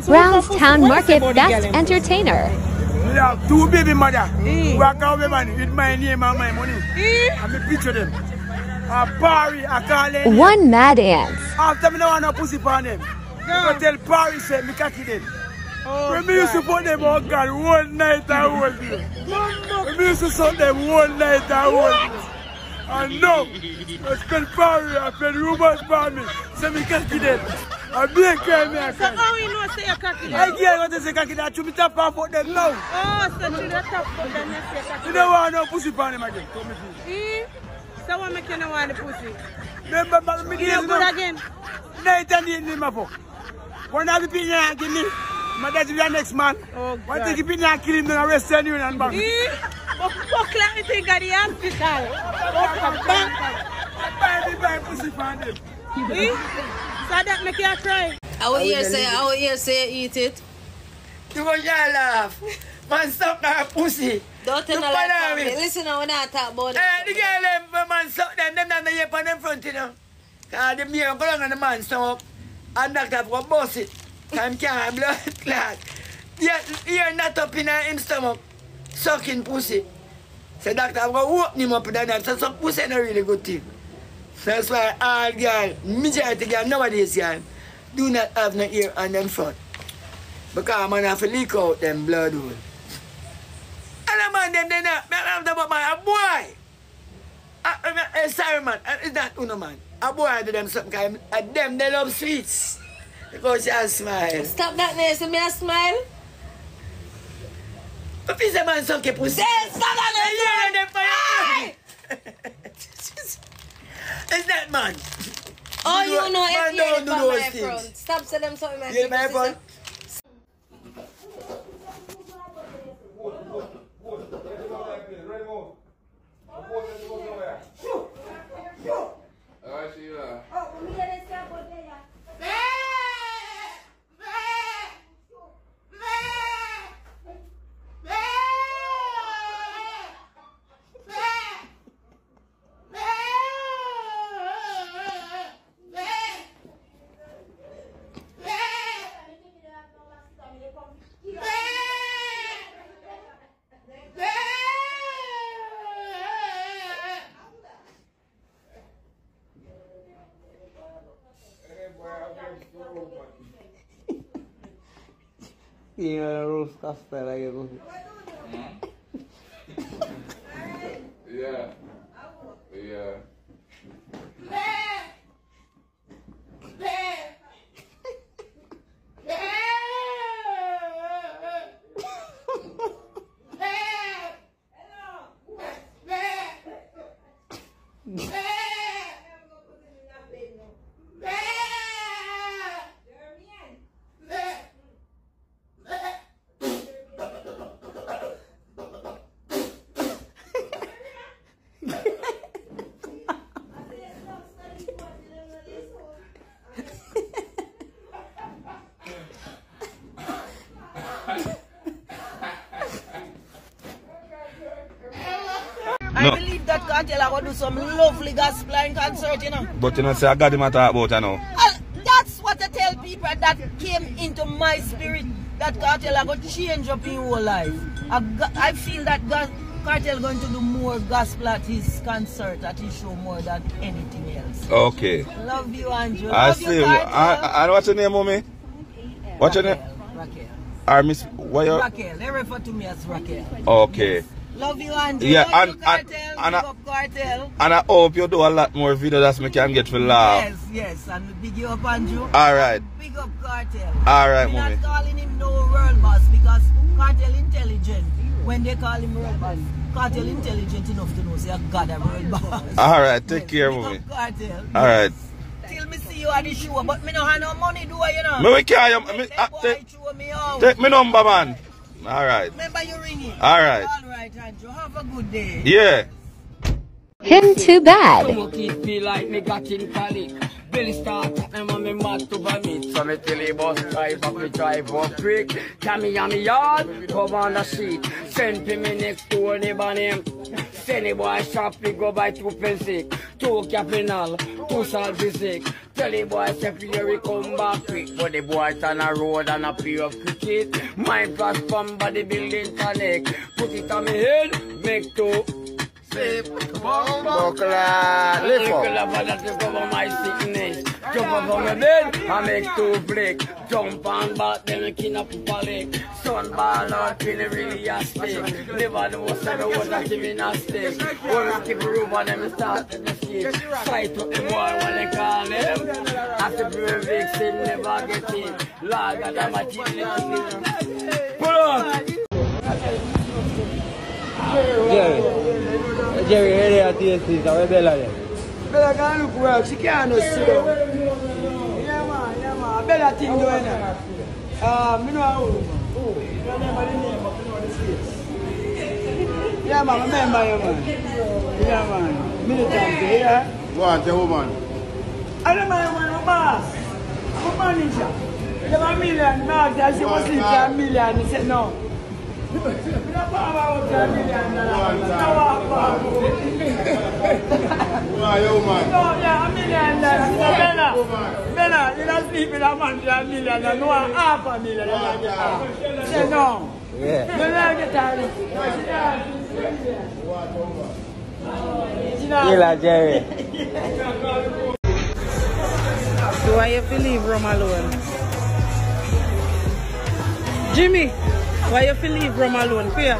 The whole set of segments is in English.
Brownstown Market Best Entertainer. Yeah, two baby mother. Walk out with money with my name and my money. And me picture them. A party, I call them. One mad ant. After me no want no pussy on them. I tell Parry say me cocky them. When me used to put them on God one night and one day. When me used to suck them one night and one day. And now, I spend Parry, I spend rumors for me. So me cocky them. I be a cry, me a cry. So how you know say you cocky them? I can't want to say cocky them. I should be top off for them now. Oh, so you don't top for them, you say cocky them. You don't want no pussy on them again. So what make you not want the pussy? Remember, me You no good again? Night and day, my fuck. One of the people give me, my dad's the next man. Oh, one thing people kill him, then arrest you and bang. But fuck like me think at the hospital. I buy pussy for them. So that make you cry? I will hear say eat it. You go laugh. Man, stop that pussy. Don't tell no lie for me. Listen, I want to talk about it. The girl, man, suck them not the yep on them front, you know. Because the mirror go on the man stomach. And doctor go bust it. Time can't blood clot. You're not up in him stomach. Sucking pussy. So doctor go open him up in that. So suck pussy is a really good thing. That's why all girls, majority girls nowadays, girl, do not have no ear on them front. Because man have to leak out them blood hole. And a man them not, I'm talking about a boy. Sorry man, it's not uno man. A boy do them something kind of, them they love sweets. Because she has smile. Stop that name, so me a smile. But if a man suck your pussy. Stop that name. It's that man. Oh, you know man if don't do you're those my things. front. Stop saying them something like You're my front. Yeah, roast castle again. Yeah. Yeah. I believe that Cartel are going to do some lovely gospel concert, you know. But you know, say I got him to talk about, you know. That's what I tell people that came into my spirit, that Cartel are going to change up in your life. I feel that Cartel going to do more gospel at his concert, at his show, more than anything else. Okay. Love you, Andrew. I Love see. you, Cartel. What's your name, mommy? What's your name? Raquel. Or Miss, what you? Raquel. They refer to me as Raquel. Okay. Yes. Love you, Andrew. Yeah, Love you, Cartel. and Big up, Cartel. And I hope you do a lot more videos that me can get for laugh. Yes, yes. And big you up, Andrew. Alright. Big up, Cartel. Alright, We're mommy. not calling him no world boss because Cartel intelligent. When they call him world boss, Cartel intelligent enough to know say God a world boss. Alright, take care, Big mommy. up, Cartel. Alright. Till me see you at the show, but me no have no money, do I, you know? Me we carry take me number, man. Alright. Remember you ringing. Alright. Alright, Andrew. Have a good day. Yeah. Him too bad. Feel like me got in panic. Belly start up, and me mad to vomit. So me tell you bus drive up, me drive up quick. Cammy on me yard, come on the sheet. Send to me next door neighbor name. Send a boy shop, we go buy 2 pencil. 2 capital, 2 salty sick. Tell the boy say Fury come back quick, but the boy turn a road and a play of cricket. Mind flash from body building connect. Put it on me head, make two. Lift up my sickness. Jump up on my bed, I make two flick. Jump on back, then I kin up a lick. Sun ball out, feeling really a stick. Never know what's the road that give me a stick. Wanna keep a roof on them and start to the skip. Fight up the boy when they call him. After being vixen, never get in. Lord, God, I'm a team. Pull up! Jerry, really at this is our Bella. Bella can't look well, she can't sit down. Yeah man, Bella thing doing it. Me know how. Yeah man, remember you man. Yeah man, militant, yeah? Go on, tell woman. I don't know when I'm boss. I'm a manager. You have a million, no, she was sleep for a million. He said no. We don't talk about $1 million. Why, yo, man? No, yeah, $1 million. Bella, you don't sleep with a man for $1 million. No, $500,000. Say no. Yeah. You don't get tired. Killer Jerry. So why you feel leave Rum alone? Jimmy, why you feel leave Rum alone? Here.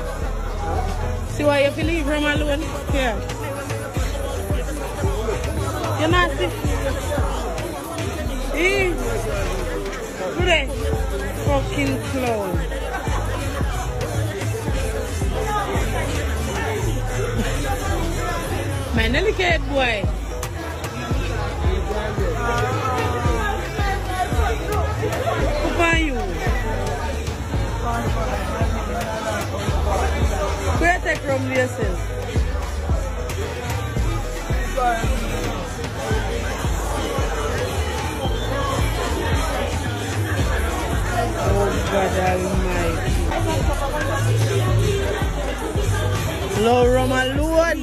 See why you feel leave Rum alone? Here. You're not sick. Eh? Look at fucking clown. Man, delicate boy. Who are you? Where take from yourself? Oh God Almighty. Low rum alone.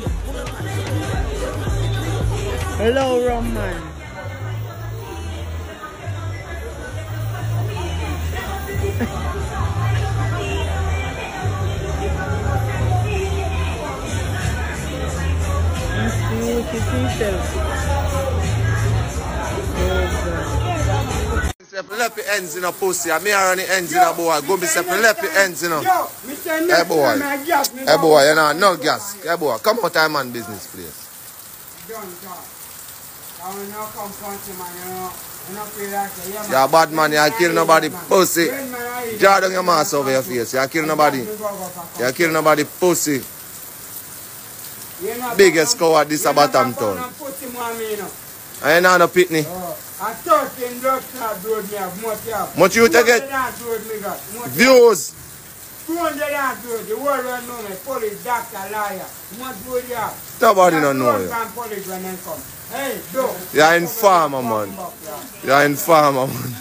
Low rum man. Left the ends in a pussy, and me are the ends in a boy. Go be separate, left the ends in a. Hey boy, you know, no gas. Hey boy, come out time man business, please. You're a bad man, you kill nobody pussy. Draw down your mask over your face, you kill nobody. You kill nobody pussy. Biggest coward this a bottom town. I ain't no pitney. Much you to get? Views. 200 the world don't know me. Police, doctor, liar. Much would you have? Nobody don't know you. Police when they come. Hey, do. You're informer, man. You're informer, man.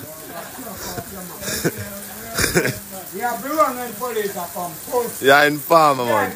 You have to run when police are come. You're informer, man.